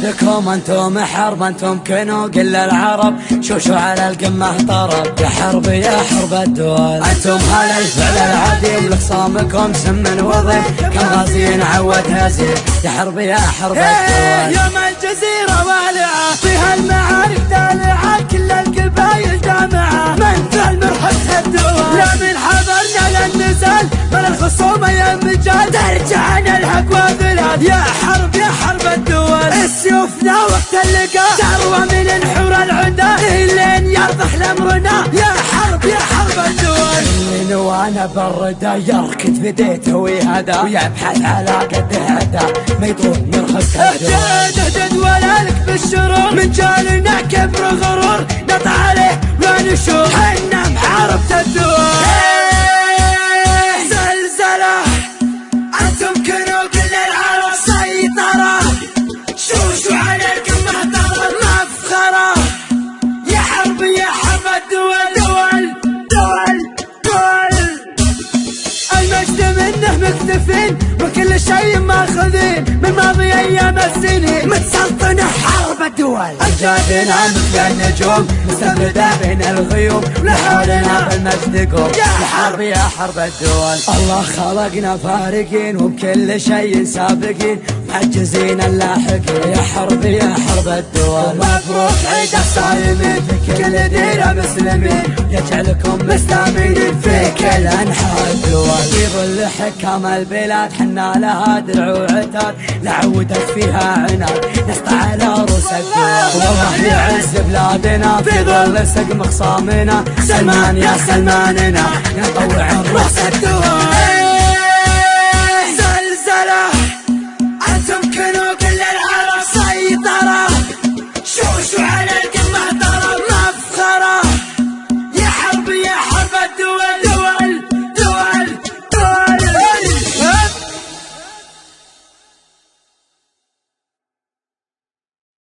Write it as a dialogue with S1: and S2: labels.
S1: لكم انتم حرب، انتم كنوا قل العرب، شوشوا على القمة طرب، يا حرب يا حرب الدول. انتم هل الفعل العديم لخصامكم سم وضم، كم غازي عود هزيم، يا حرب يا حرب الدول.
S2: يوم الجزيرة والعة فيها المعارك دالعة، كل القبايل جامعة من ذا المرحة الدول. لا من حضرنا للنزال من الخصوم يا مجال، ترجعنا الحق وبلاد، يا حرب يا حرب الدول. السيوفنا وقت اللقاء ثروة من نحور العدا، لين يرضح لامرنا، يا حرب يا حرب الدول.
S1: من وانا بالردى يركض بديته ويهدى، ويبحث على قده عدا، ما يطول مرهق الدول.
S2: اهدد ولالك بالشرور، من جالنا كبر غرور، نطع عليه ونشور، حنا محاربة الدول.
S1: زلزلة انتم كنوا كل العرب، سيطرة شوشوا على القمة ضرب، مفخرة يا حرب يا حرب الدول. دول دول دول
S2: المجد منه مكتفين، وكل شيء ماخذين من ماضي ايام السنين،
S1: متسلطنة حرب الدول. أجدادنا مثل النجوم مستفردة بين الغيوم، لحولنا بالمجد قوم، يا حرب يا حرب الدول. الله خلقنا فارقين وبكل شيء سابقين، محجزين اللاحقين، يا حرب يا حرب الدول. مبروك عيد الصايمين في كل ديرة مسلمين، يجعلكم مستامين في كل أنحاء الدول. في ظل حكام البلاد حنا لها درع وعتاد، لعودت فيها عناد نسطع على رؤوس الدول. والله يعز بلادنا في ظل سقم خصامنا، سلمان يا سلماننا نطوع رؤوس الدول.